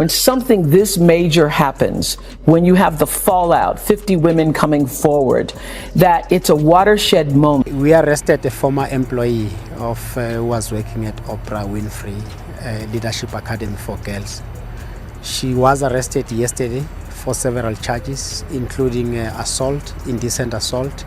When something this major happens, when you have the fallout, 50 women coming forward, that it's a watershed moment. We arrested a former employee of who was working at Oprah Winfrey Leadership Academy for Girls. She was arrested yesterday for several charges, including assault, indecent assault,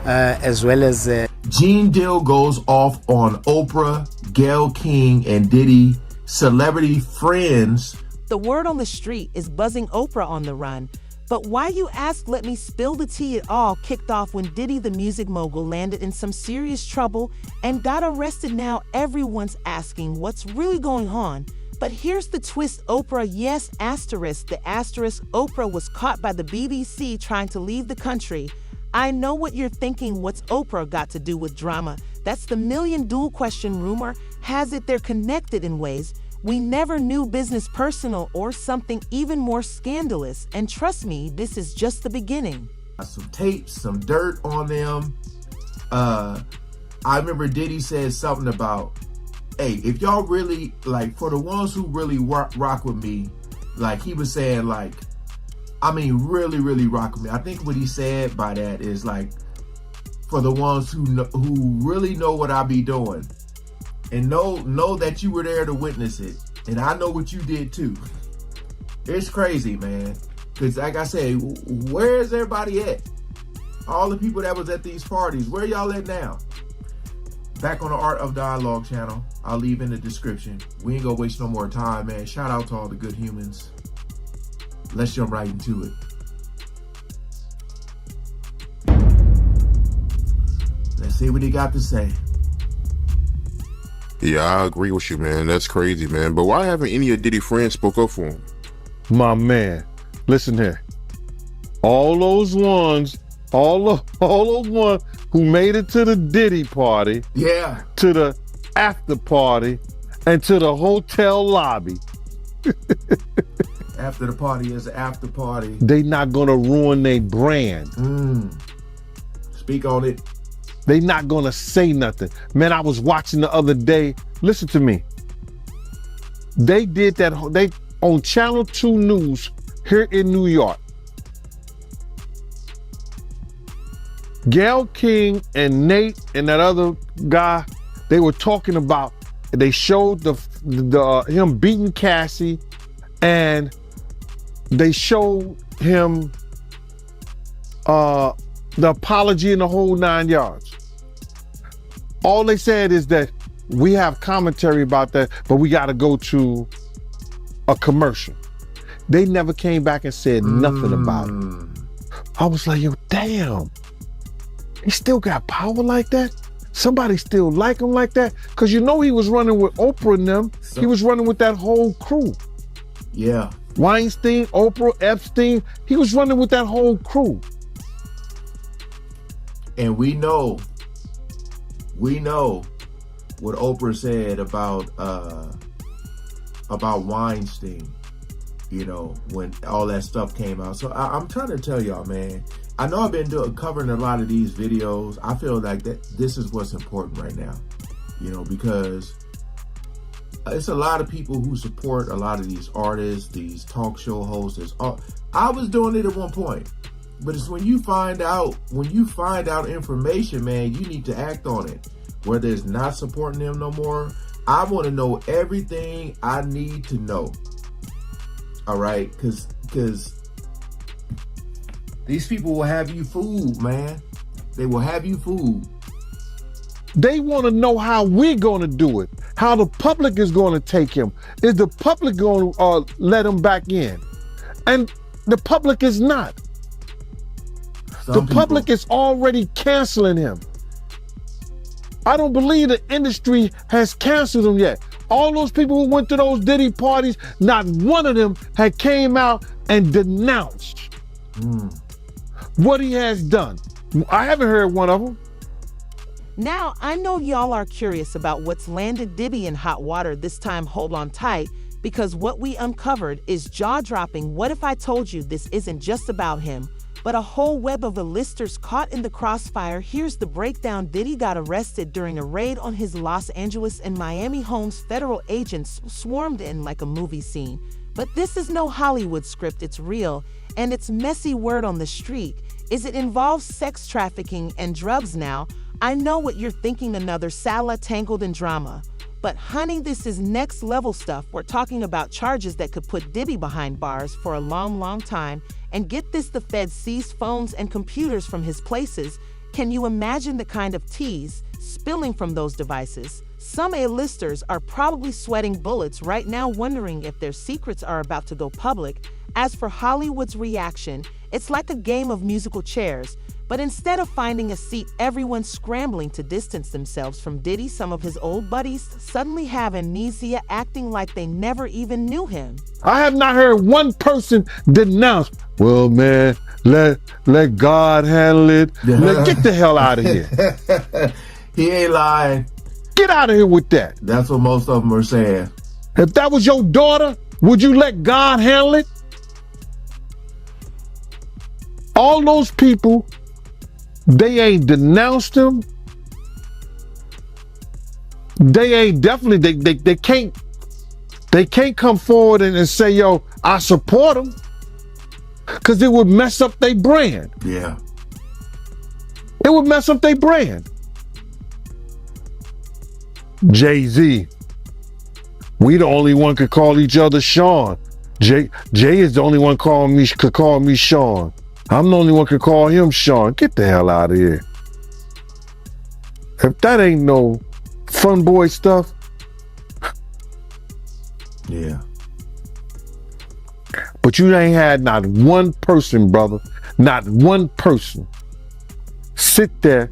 as well as... Gene Deal goes off on Oprah, Gayle King, and Diddy celebrity friends. The word on the street is buzzing Oprah on the run. But why, you ask? Let me spill the tea. It all kicked off when Diddy, the music mogul, landed in some serious trouble and got arrested. Now everyone's asking what's really going on. But here's the twist. Oprah, yes, asterisk. The asterisk, Oprah was caught by the BBC trying to leave the country. I know what you're thinking. What's Oprah got to do with drama? That's the million dual question rumor. Has it they're connected in ways we never knew, business, personal, or something even more scandalous? And trust me, this is just the beginning. Some tapes, some dirt on them. I remember Diddy said something about, hey, if y'all really, like, for the ones who really rock with me, like, he was saying, like, I mean, really, really rock with me. I think what he said by that is, like, for the ones who really know what I be doing and know that you were there to witness it. And I know what you did too. It's crazy, man. Because like I said, where is everybody at? All the people that was at these parties, where y'all at now? Back on the Art of Dialogue channel. I'll leave in the description. We ain't gonna waste no more time, man. Shout out to all the good humans. Let's jump right into it. Let's see what he got to say. Yeah, I agree with you, man. That's crazy, man. But why haven't any of Diddy's friends spoke up for him? My man, listen here. All those ones who made it to the Diddy party, yeah, to the after party, and to the hotel lobby. After the party is the after party. They not gonna ruin their brand. Speak on it. They not gonna say nothing. Man, I was watching the other day. Listen to me. They did that. They on Channel 2 News here in New York. Gayle King and Nate and that other guy, they were talking about. They showed the him beating Cassie, and they showed him the apology and the whole 9 yards. All they said is that we have commentary about that, but we got to go to a commercial. They never came back and said nothing about it. I was like, yo, damn. He still got power like that? Somebody still like him like that? Because you know he was running with Oprah and them. He was running with that whole crew. Yeah. Weinstein, Oprah, Epstein. He was running with that whole crew. And we know what Oprah said about Weinstein, you know, when all that stuff came out. So I'm trying to tell y'all, man, I know I've been covering a lot of these videos. I feel like that this is what's important right now, you know, because it's a lot of people who support a lot of these artists, these talk show hosts. I was doing it at one point. But it's when you find out information, man, you need to act on it. Whether it's not supporting them no more, I want to know everything I need to know. All right, because these people will have you fooled, man. They will have you fooled. They want to know how we're going to do it, how the public is going to take him. Is the public going to let him back in? And the public is not. The public is already canceling him. I don't believe the industry has canceled him yet. All those people who went to those Diddy parties, not one of them had came out and denounced what he has done. I haven't heard one of them. Now, I know y'all are curious about what's landed Diddy in hot water this time. Hold on tight, because what we uncovered is jaw-dropping. What if I told you this isn't just about him? but a whole web of listers caught in the crossfire. Here's the breakdown. Diddy got arrested during a raid on his Los Angeles and Miami homes. Federal agents swarmed in like a movie scene. But this is no Hollywood script, it's real, and it's messy. Word on the street is it involves sex trafficking and drugs now. I know what you're thinking, another Salah tangled in drama. But honey, this is next level stuff. We're talking about charges that could put Diddy behind bars for a long, long time. And get this, the feds seized phones and computers from his places. Can you imagine the kind of tease spilling from those devices? Some A-listers are probably sweating bullets right now, wondering if their secrets are about to go public. As for Hollywood's reaction, it's like a game of musical chairs. But instead of finding a seat, everyone's scrambling to distance themselves from Diddy. Some of his old buddies suddenly have amnesia, acting like they never even knew him. I have not heard one person denounce, well, man, let God handle it. Get the hell out of here. He ain't lying. Get out of here with that. That's what most of them are saying. If that was your daughter, would you let God handle it? All those people, they ain't denounced him. They ain't definitely, they can't come forward and say, yo, I support him. Because it would mess up their brand. Yeah. It would mess up their brand. Jay-Z. We the only one could call each other Sean. Jay is the only one could call me Sean. I'm the only one could call him Sean. Get the hell out of here. If that ain't no fun boy stuff. Yeah. But you ain't had not one person, brother, not one person sit there,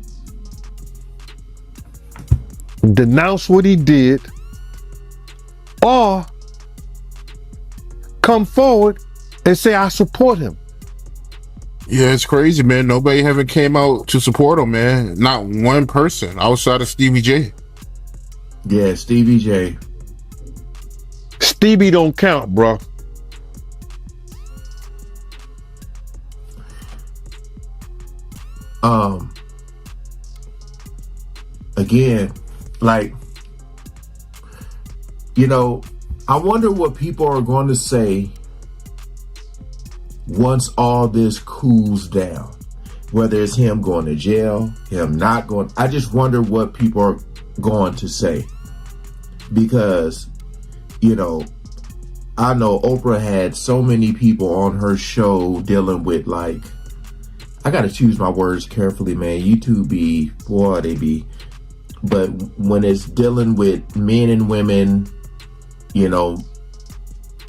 denounce what he did, or come forward and say, I support him. Yeah, it's crazy, man. Nobody haven't came out to support him, man. Not one person outside of Stevie J. Yeah, Stevie J. Stevie don't count, bro. Again, like, you know, I wonder what people are going to say once all this cools down, whether it's him going to jail, him not going. I just wonder what people are going to say, because, you know, I know Oprah had so many people on her show dealing with, like, I got to choose my words carefully, man. YouTube be, boy, they be. But when it's dealing with men and women, you know,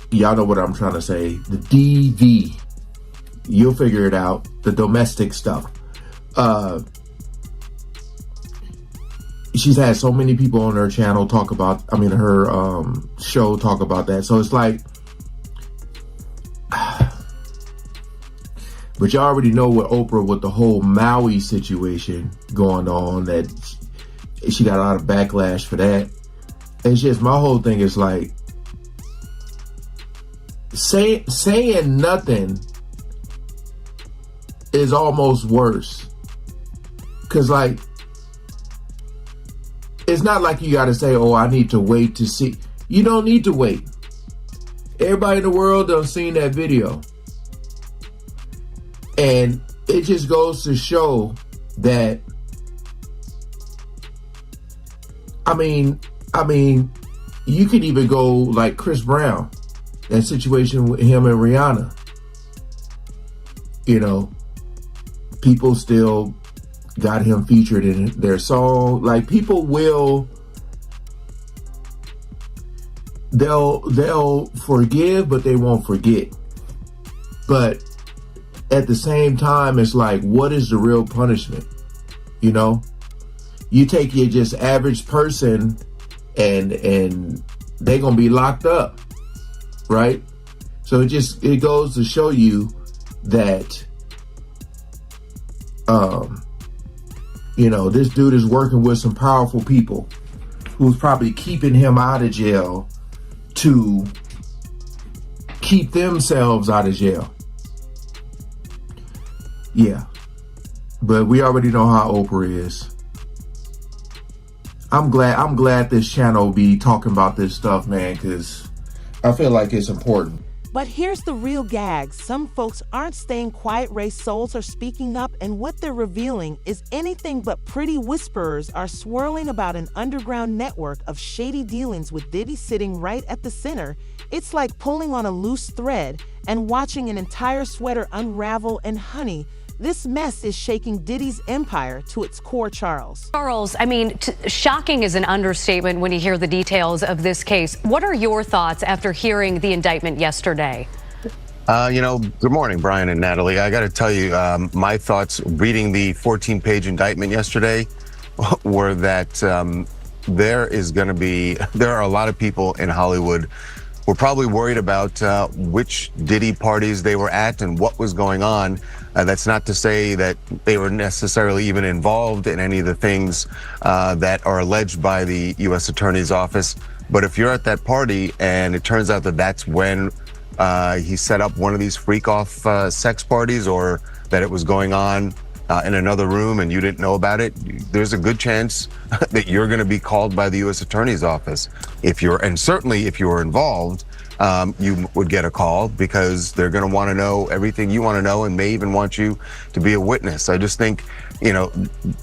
y'all know what I'm trying to say. The DV, you'll figure it out. The domestic stuff. She's had so many people on her channel talk about, her show talk about that. So it's like, but you already know with Oprah, with the whole Maui situation going on, that she got a lot of backlash for that. It's just, my whole thing is like, saying nothing is almost worse. Cause like, it's not like you gotta say, oh, I need to wait to see. You don't need to wait. Everybody in the world done seen that video. And it just goes to show that, I mean, you could even go like Chris Brown, that situation with him and Rihanna. You know, people still got him featured in their song. Like, people they'll forgive, but they won't forget. But at the same time, it's like, what is the real punishment? You know, you take your just average person and they're gonna be locked up, right? So it goes to show you that, you know, this dude is working with some powerful people who's probably keeping him out of jail to keep themselves out of jail. Yeah. But we already know how Oprah is. I'm glad this channel be talking about this stuff, man, because I feel like it's important. But here's the real gag. Some folks aren't staying quiet. Ray souls are speaking up, and what they're revealing is anything but pretty. Whisperers are swirling about an underground network of shady dealings with Diddy sitting right at the center. It's like pulling on a loose thread and watching an entire sweater unravel. And honey, this mess is shaking Diddy's empire to its core, Charles. Charles, I mean, shocking is an understatement when you hear the details of this case. What are your thoughts after hearing the indictment yesterday? Good morning, Brian and Natalie. I got to tell you, my thoughts reading the 14-page indictment yesterday were that there are a lot of people in Hollywood who are probably worried about which Diddy parties they were at and what was going on. That's not to say that they were necessarily even involved in any of the things that are alleged by the U.S. Attorney's Office. But if you're at that party and it turns out that that's when he set up one of these freak-off sex parties, or that it was going on in another room and you didn't know about it, there's a good chance that you're going to be called by the U.S. Attorney's Office. And certainly if you were involved, you would get a call, because they're going to want to know everything you want to know and may even want you to be a witness. I just think,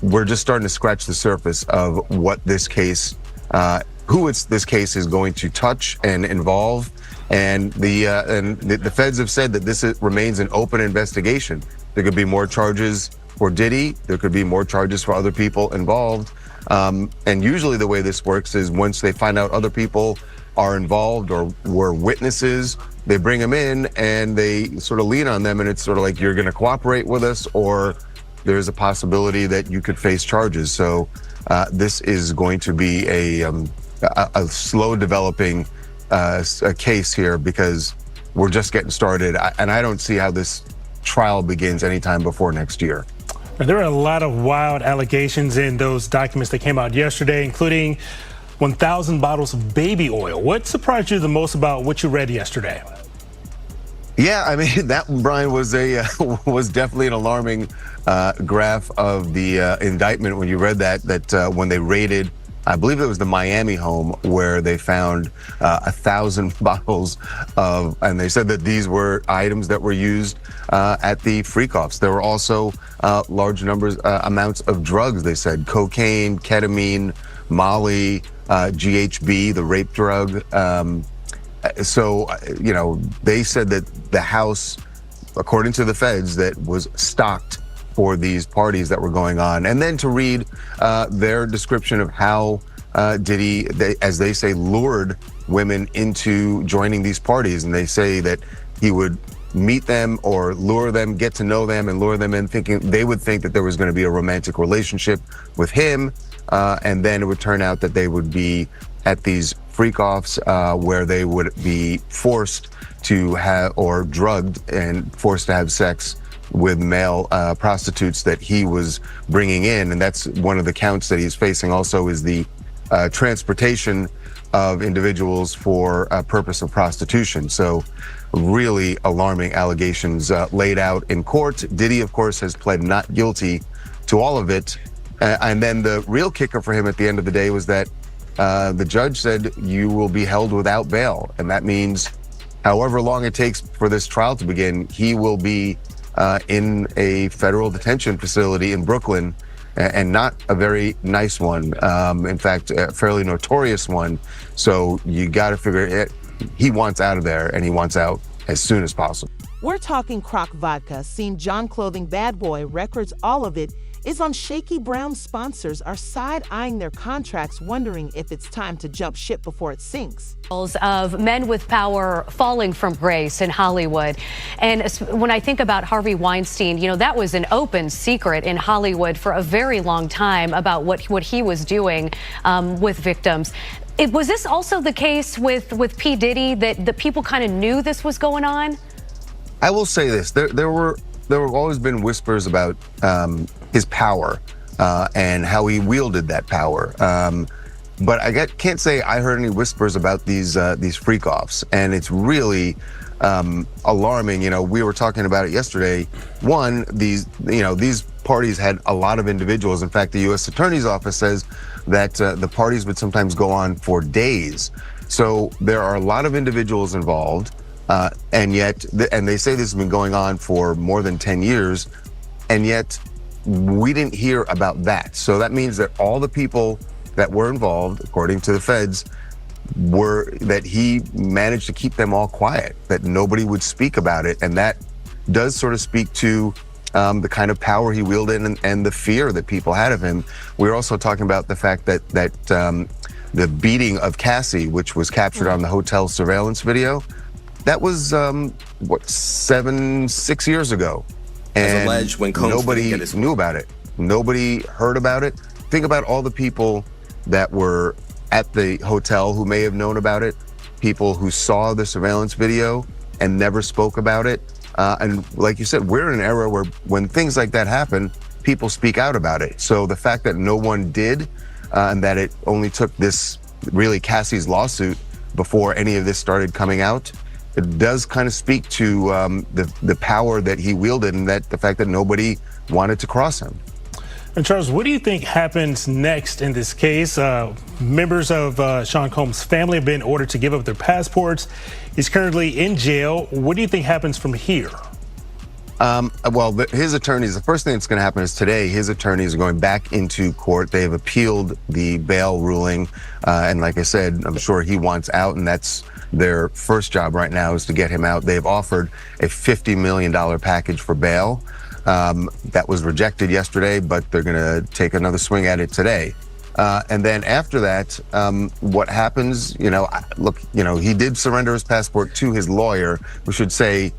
we're just starting to scratch the surface of what this case, this case is going to touch and involve. And the feds have said that this remains an open investigation. There could be more charges for Diddy. There could be more charges for other people involved. And usually the way this works is once they find out other people are involved or were witnesses, they bring them in and they sort of lean on them, and it's sort of like, you're going to cooperate with us, or there's a possibility that you could face charges. So this is going to be a slow developing a case here, because we're just getting started, and I don't see how this trial begins anytime before next year. There are a lot of wild allegations in those documents that came out yesterday, including 1,000 bottles of baby oil. What surprised you the most about what you read yesterday? Yeah, I mean, that, Brian, was definitely an alarming graph of the indictment when you read that when they raided, I believe it was the Miami home, where they found 1,000 bottles of, and they said that these were items that were used at the freak-offs. There were also large amounts of drugs, they said, cocaine, ketamine, Molly, GHB, the rape drug. So, they said that the house, according to the feds, that was stocked for these parties that were going on. And then to read their description of how Diddy, as they say, lured women into joining these parties. And they say that he would meet them or lure them, get to know them, and lure them in, thinking they would think that there was going to be a romantic relationship with him. And then it would turn out that they would be at these freak-offs where they would be forced to have, or drugged and forced to have sex with male prostitutes that he was bringing in. And that's one of the counts that he's facing also, is the transportation of individuals for a purpose of prostitution. So really alarming allegations laid out in court. Diddy, of course, has pled not guilty to all of it. And then the real kicker for him at the end of the day was that the judge said, you will be held without bail. And that means however long it takes for this trial to begin, he will be in a federal detention facility in Brooklyn, and not a very nice one. In fact, a fairly notorious one. So you got to figure it. He wants out of there, and he wants out as soon as possible. We're talking Croc Vodka, seen John Clothing, Bad Boy, Records, all of it is on shaky. Brown sponsors are side-eyeing their contracts, wondering if it's time to jump ship before it sinks. Of men with power falling from grace in Hollywood. And when I think about Harvey Weinstein, that was an open secret in Hollywood for a very long time about what he was doing with victims. Was this also the case with P. Diddy, that the people kind of knew this was going on? I will say this, there have always been whispers about his power and how he wielded that power. But I can't say I heard any whispers about these freak-offs, and it's really alarming. You know, we were talking about it yesterday. One, these parties had a lot of individuals. In fact, the U.S. Attorney's Office says that the parties would sometimes go on for days. So there are a lot of individuals involved, and yet, and they say this has been going on for more than 10 years, and yet we didn't hear about that. So that means that all the people that were involved, according to the feds, that he managed to keep them all quiet, that nobody would speak about it. And that does sort of speak to the kind of power he wielded and the fear that people had of him. We were also talking about the fact that the beating of Cassie, which was captured on the hotel surveillance video, that was, 6 years ago. And as alleged when Combs nobody didn't get his knew about it. Nobody heard about it. Think about all the people that were at the hotel who may have known about it, people who saw the surveillance video and never spoke about it. And like you said, we're in an era where when things like that happen, people speak out about it. So the fact that no one did, and that it only took this, really Cassie's lawsuit before any of this started coming out, it does kind of speak to the power that he wielded, and that the fact that nobody wanted to cross him. And Charles, what do you think happens next in this case? Members of Sean Combs' family have been ordered to give up their passports. He's currently in jail. What do you think happens from here? Well, his attorneys, the first thing that's going to happen is today, his attorneys are going back into court. They have appealed the bail ruling. And like I said, I'm sure he wants out, and that's their first job right now, is to get him out. They've offered a $50 million package for bail. That was rejected yesterday, but they're going to take another swing at it today. And then after that, what happens, he did surrender his passport to his lawyer. We should say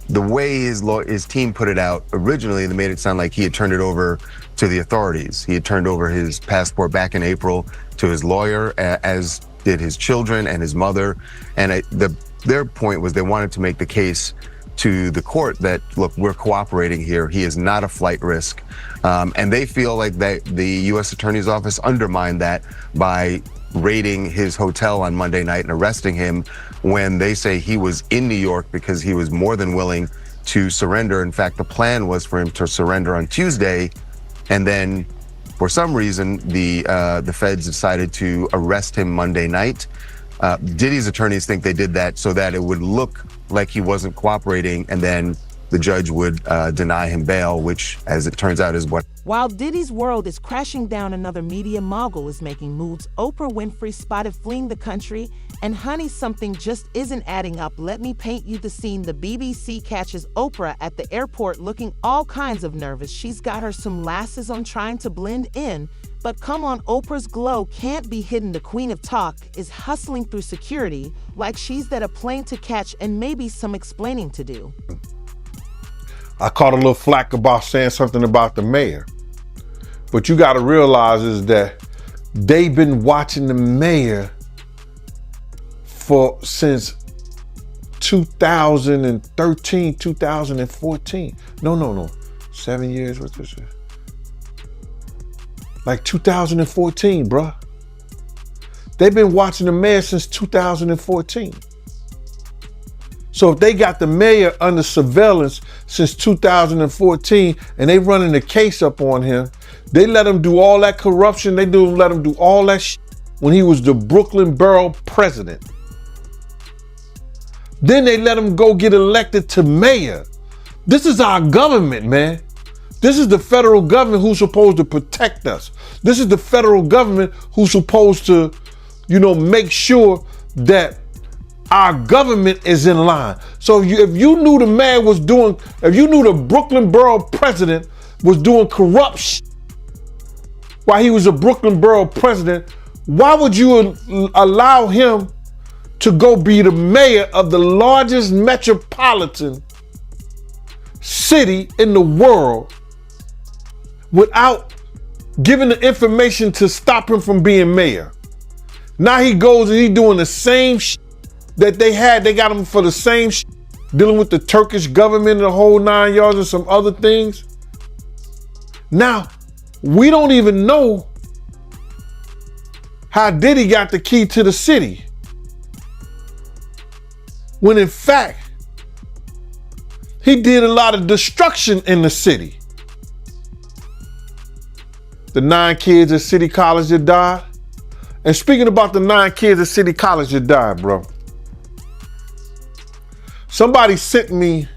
the way his team put it out originally, they made it sound like he had turned it over to the authorities. He had turned over his passport back in April to his lawyer, as did his children and his mother. And their point was they wanted to make the case to the court that, look, we're cooperating here. He is not a flight risk. And they feel like the U.S. Attorney's Office undermined that by raiding his hotel on Monday night and arresting him when they say he was in New York because he was more than willing to surrender. In fact, the plan was for him to surrender on Tuesday, and then for some reason, the feds decided to arrest him Monday night. Diddy's attorneys think they did that so that it would look like he wasn't cooperating, and then the judge would deny him bail, which, as it turns out, is what. While Diddy's world is crashing down, another media mogul is making moves. Oprah Winfrey spotted fleeing the country, and honey, something just isn't adding up. Let me paint you the scene. The BBC catches Oprah at the airport looking all kinds of nervous. She's got her some lasses on trying to blend in. But come on, Oprah's glow can't be hidden. The queen of talk is hustling through security like she's got a plane to catch and maybe some explaining to do. I caught a little flack about saying something about the mayor. But you got to realize is that they've been watching the mayor since 2013, 2014. No. 7 years, what's this? Like 2014, bruh. They've been watching the mayor since 2014. So if they got the mayor under surveillance since 2014 and they running the case up on him, they let him do all that corruption, let him do all that shit when he was the Brooklyn borough president. Then they let him go get elected to mayor. This is our government, man. This is the federal government who's supposed to protect us. This is the federal government who's supposed to, make sure that our government is in line. So if you knew the man was doing, if you knew the Brooklyn borough president was doing corruption while he was a Brooklyn borough president, why would you allow him to go be the mayor of the largest metropolitan city in the world without giving the information to stop him from being mayor? Now he goes and he's doing the same that they got him for the same dealing with the Turkish government and the whole 9 yards and some other things. Now, we don't even know how Diddy got the key to the city, when in fact, he did a lot of destruction in the city. The 9 kids at City College that died. And speaking about the 9 kids at City College that died, bro. Somebody sent me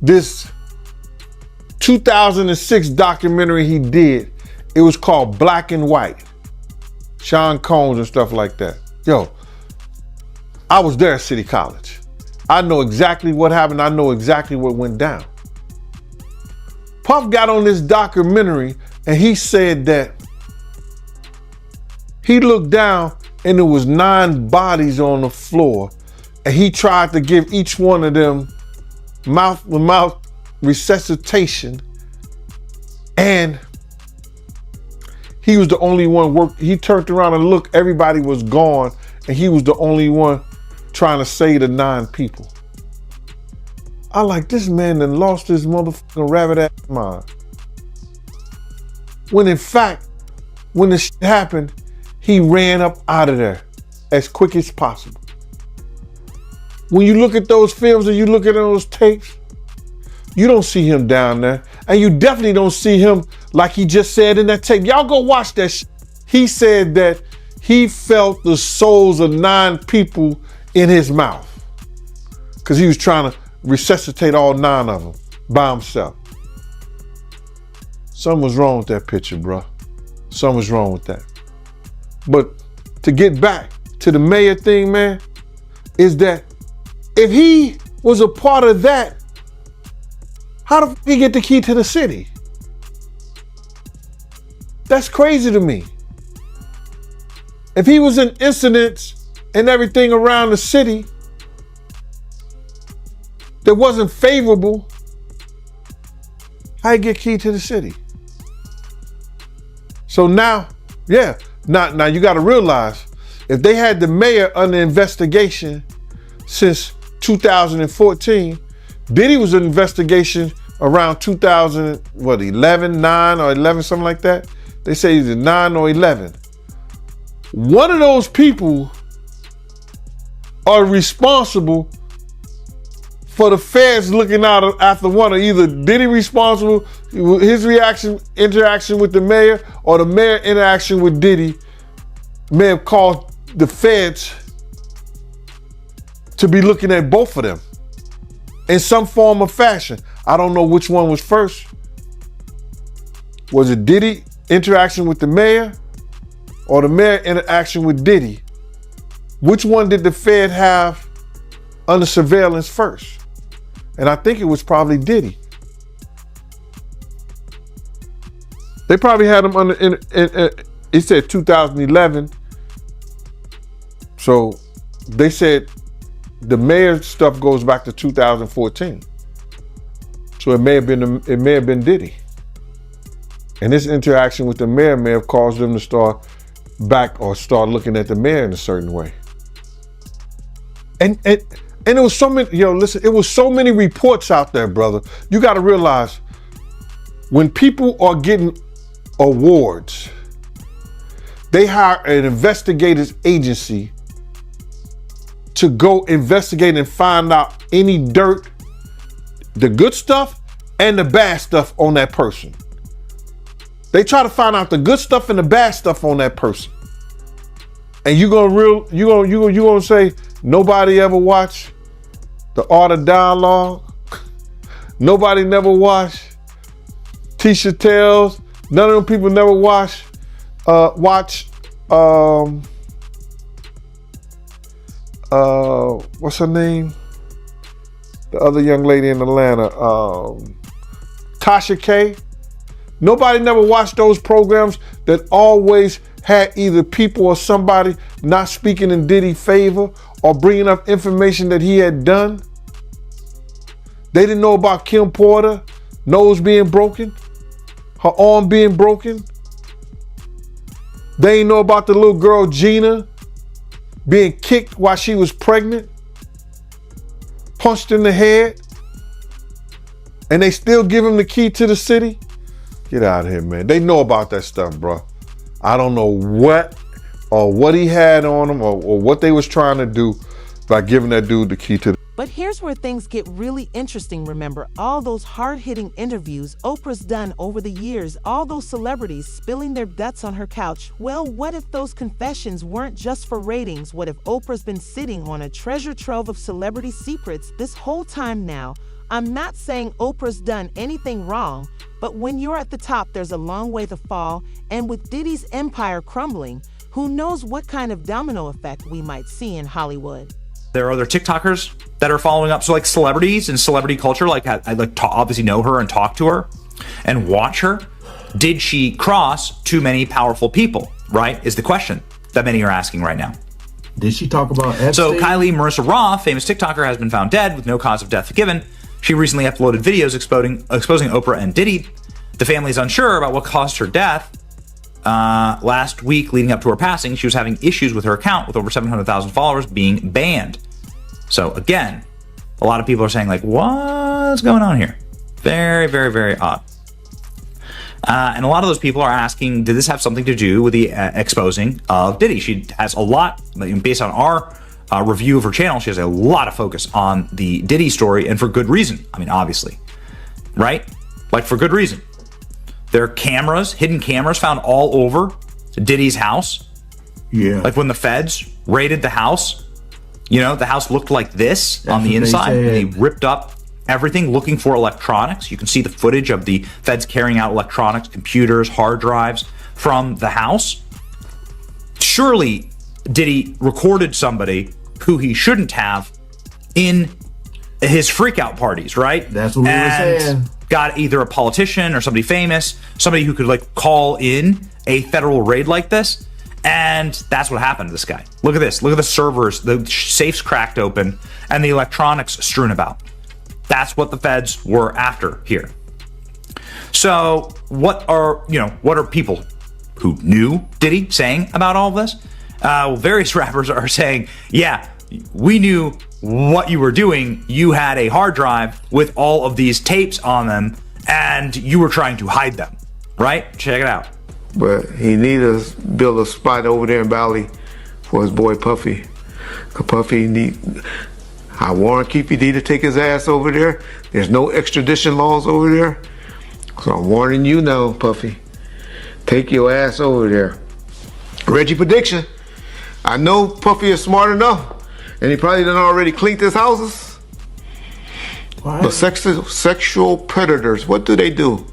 this 2006 documentary he did. It was called Black and White. Sean Combs and stuff like that. Yo, I was there at City College. I know exactly what happened. I know exactly what went down. Puff got on this documentary and he said that he looked down and there was 9 bodies on the floor, and he tried to give each one of them mouth-to-mouth resuscitation, and he was the only one he turned around and looked, everybody was gone, and he was the only one trying to save the 9 people. I like, this man done lost his motherfucking rabbit ass mind. When in fact, when this shit happened, he ran up out of there as quick as possible. When you look at those films and you look at those tapes, you don't see him down there. And you definitely don't see him like he just said in that tape. Y'all go watch that shit. He said that he felt the souls of 9 people in his mouth because he was trying to resuscitate all 9 of them by himself. Something was wrong with that picture, bro. Something was wrong with that. But to get back to the mayor thing, man, is that if he was a part of that, how the fuck did he get the key to the city? That's crazy to me. If he was in incidents and everything around the city that wasn't favorable, how he get key to the city? So now, yeah, now you got to realize, if they had the mayor under investigation since 2014, Diddy was in investigation around 2011, 9 or 11, something like that. They say either 9 or 11. One of those people are responsible for the feds looking out after one, or either Diddy responsible, his interaction with the mayor, or the mayor interaction with Diddy may have caused the feds to be looking at both of them in some form or fashion. I don't know which one was first. Was it Diddy interaction with the mayor, or the mayor interaction with Diddy? Which one did the Fed have under surveillance first? And I think it was probably Diddy. They probably had him under, it said 2011. So they said the mayor stuff goes back to 2014. So it may have been Diddy. And this interaction with the mayor may have caused them to start looking at the mayor in a certain way. And it was so many, it was so many reports out there, brother. You got to realize, when people are getting awards, they hire an investigators agency to go investigate and find out any dirt, the good stuff and the bad stuff on that person. They try to find out the good stuff and the bad stuff on that person. And you gonna say nobody ever watched The Art of Dialogue? Nobody never watched Tisha Tells? None of them people never watched what's her name? The other young lady in Atlanta, Tasha K. Nobody never watched those programs that always had either people or somebody not speaking in Diddy's favor or bringing up information that he had done. They didn't know about Kim Porter, nose being broken, her arm being broken. They didn't know about the little girl Gina being kicked while she was pregnant, punched in the head, and they still give him the key to the city. Get out of here, man. They know about that stuff, bro. I don't know what or what he had on him, or what they was trying to do by giving that dude the key to the. But here's where things get really interesting. Remember all those hard-hitting interviews Oprah's done over the years, all those celebrities spilling their guts on her couch. Well, what if those confessions weren't just for ratings? What if Oprah's been sitting on a treasure trove of celebrity secrets this whole time now? I'm not saying Oprah's done anything wrong, but when you're at the top, there's a long way to fall. And with Diddy's empire crumbling, who knows what kind of domino effect we might see in Hollywood. There are other TikTokers that are following up. So like celebrities and celebrity culture, like I like to obviously know her and talk to her and watch her. Did she cross too many powerful people, right? Is the question that many are asking right now. Did she talk about Epstein? So Kylie Marissa Roth, famous TikToker, has been found dead with no cause of death given. She recently uploaded videos exposing Oprah and Diddy. The family is unsure about what caused her death. Last week, leading up to her passing, she was having issues with her account, with over 700,000 followers being banned. So again, a lot of people are saying like, what's going on here? Very, very, very odd. And a lot of those people are asking, did this have something to do with the exposing of Diddy? She has a lot, based on our review of her channel, she has a lot of focus on the Diddy story, and for good reason. I mean, obviously, right? Like for good reason. There are cameras, hidden cameras found all over Diddy's house. Yeah. Like when the feds raided the house, you know, the house looked like this on the inside. They ripped up everything looking for electronics. You can see the footage of the feds carrying out electronics, computers, hard drives from the house. Surely Diddy recorded somebody who he shouldn't have in his freakout parties, right? That's what we were saying. Got either a politician or somebody famous, somebody who could like call in a federal raid like this. And that's what happened to this guy. Look at this. Look at the servers, the safes cracked open, and the electronics strewn about. That's what the feds were after here. So what are people who knew Diddy saying about all of this? Various rappers are saying, yeah, we knew what you were doing. You had a hard drive with all of these tapes on them, and you were trying to hide them, right? Check it out. But he needed to build a spot over there in Bali for his boy Puffy. Cause Puffy I warn Keefy D to take his ass over there. There's no extradition laws over there. So I'm warning you now, Puffy. Take your ass over there. Reggie prediction. I know Puffy is smart enough, and he probably done already cleaned his houses. Why? But sexual predators, what do they do?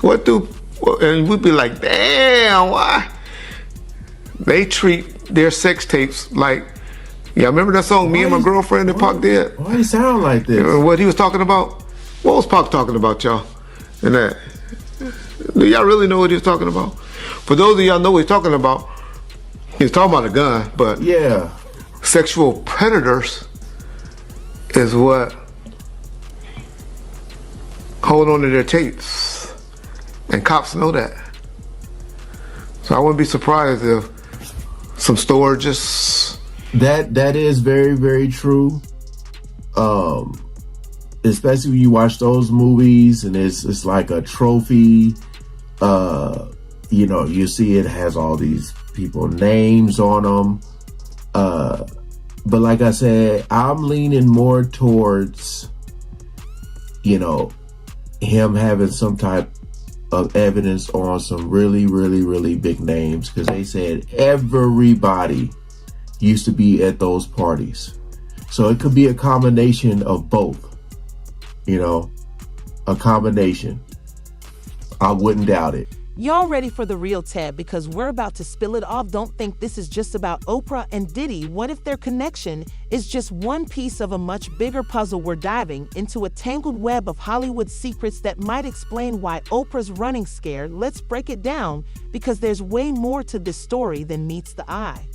And we'd be like, damn, why? They treat their sex tapes like, yeah, remember that song, Me and My Girlfriend, that Pac did? Why it sound like this? What he was talking about? What was Pac talking about, y'all? And that, do y'all really know what he was talking about? For those of y'all know what he's talking about, he's talking about a gun, but yeah, sexual predators is what hold on to their tapes, and cops know that. So I wouldn't be surprised if some storages. That is very, very true. Especially when you watch those movies and it's like a trophy. You see it has all these people names on them. But like I said, I'm leaning more towards, him having some type of evidence on some really, really, really big names, because they said everybody used to be at those parties. So it could be a combination of both, a combination. I wouldn't doubt it. Y'all ready for the real Ted? Because we're about to spill it all. Don't think this is just about Oprah and Diddy. What if their connection is just one piece of a much bigger puzzle? We're diving into a tangled web of Hollywood secrets that might explain why Oprah's running scared. Let's break it down, because there's way more to this story than meets the eye.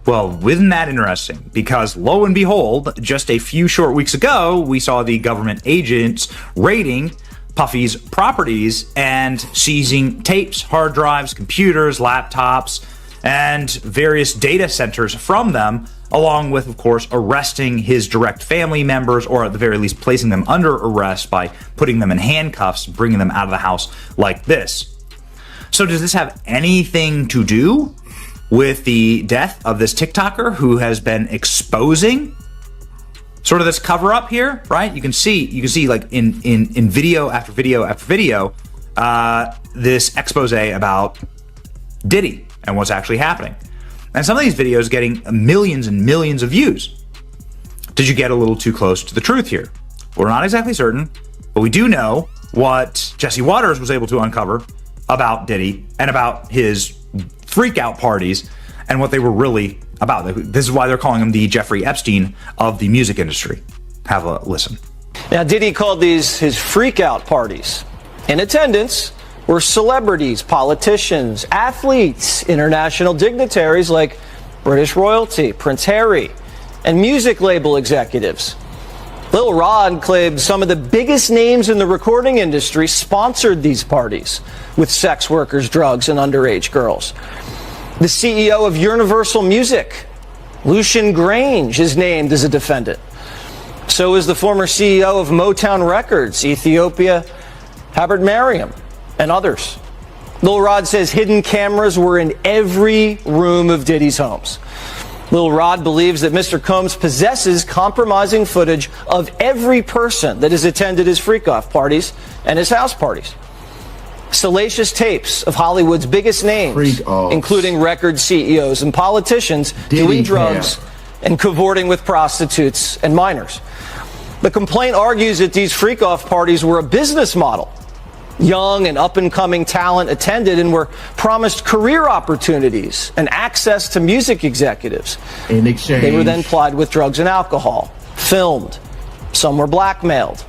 Well, isn't that interesting? Because lo and behold, just a few short weeks ago, we saw the government agents raiding Puffy's properties and seizing tapes, hard drives, computers, laptops, and various data centers from them, along with, of course, arresting his direct family members, or at the very least placing them under arrest by putting them in handcuffs, bringing them out of the house like this. So does this have anything to do with the death of this TikToker who has been exposing sort of this cover up here, right? You can see like in video after video after video, this expose about Diddy and what's actually happening. And some of these videos getting millions and millions of views. Did you get a little too close to the truth here? We're not exactly certain, but we do know what Jesse Waters was able to uncover about Diddy and about his freak out parties and what they were really about. This is why they're calling him the Jeffrey Epstein of the music industry. Have a listen. Now, Diddy called these his freak out parties. In attendance were celebrities, politicians, athletes, international dignitaries like British royalty, Prince Harry, and music label executives. Lil Rod claimed some of the biggest names in the recording industry sponsored these parties with sex workers, drugs, and underage girls. The CEO of Universal Music, Lucian Grange, is named as a defendant. So is the former CEO of Motown Records, Ethiopia, Habert Mariam, and others. Lil Rod says hidden cameras were in every room of Diddy's homes. Lil Rod believes that Mr. Combs possesses compromising footage of every person that has attended his freak-off parties and his house parties. Salacious tapes of Hollywood's biggest names, including record CEOs and politicians, doing drugs and cavorting with prostitutes and minors. The complaint argues that these freak-off parties were a business model. Young and up-and-coming talent attended and were promised career opportunities and access to music executives. In exchange, they were then plied with drugs and alcohol, filmed. Some were blackmailed.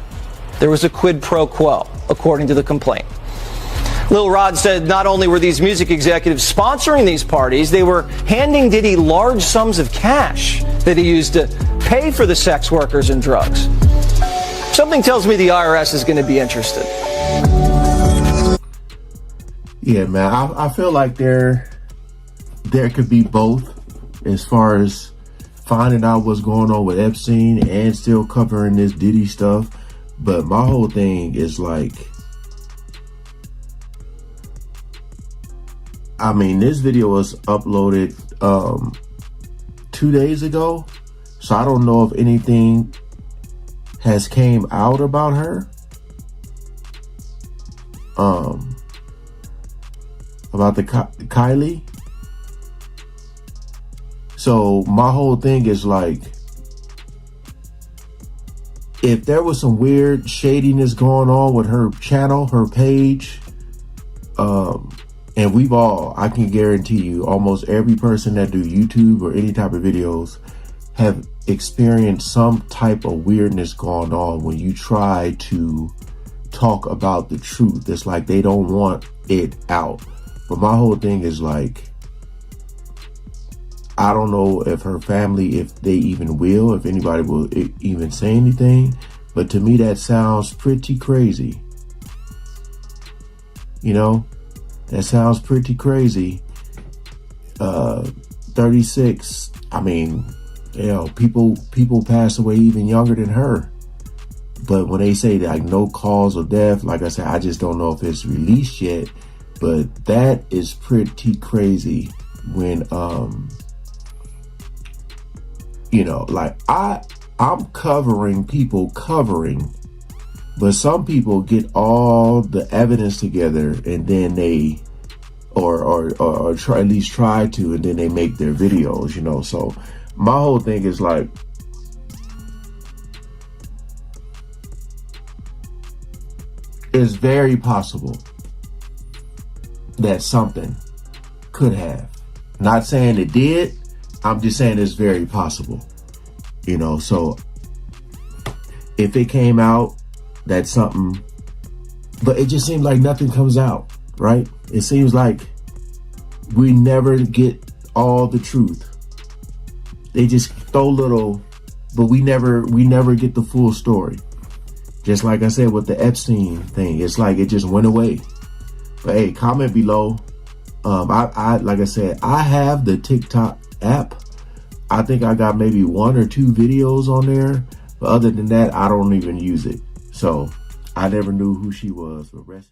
There was a quid pro quo, according to the complaint. Lil Rod said not only were these music executives sponsoring these parties, they were handing Diddy large sums of cash that he used to pay for the sex workers and drugs. Something tells me the IRS is going to be interested. Yeah, man, I feel like there could be both as far as finding out what's going on with Epstein and still covering this Diddy stuff. But my whole thing is like, I mean, this video was uploaded 2 days ago, so I don't know if anything has came out about her. About the Kylie. So my whole thing is like, if there was some weird shadiness going on with her channel, her page, and we've all, I can guarantee you, almost every person that do YouTube or any type of videos have experienced some type of weirdness going on when you try to talk about the truth. It's like they don't want it out. But my whole thing is like, I don't know if her family, if they even will, if anybody will even say anything. But to me, that sounds pretty crazy. You know, that sounds pretty crazy. 36, I mean, you know, people pass away even younger than her. But when they say like no cause of death, like I said, I just don't know if it's released yet. But that is pretty crazy when, you know, like I'm covering people covering, but some people get all the evidence together and then they, or try, at least try to, and then they make their videos, you know. So my whole thing is like, it's very possible that something could have. Not saying it did, I'm just saying it's very possible. You know, so if it came out, that's something, but it just seems like nothing comes out, right? It seems like we never get all the truth. They just throw little, but we never get the full story. Just like I said with the Epstein thing, it's like it just went away. But hey, comment below. I like I said, I have the TikTok app. I think I got maybe 1 or 2 videos on there. But other than that, I don't even use it. So I never knew who she was. But rest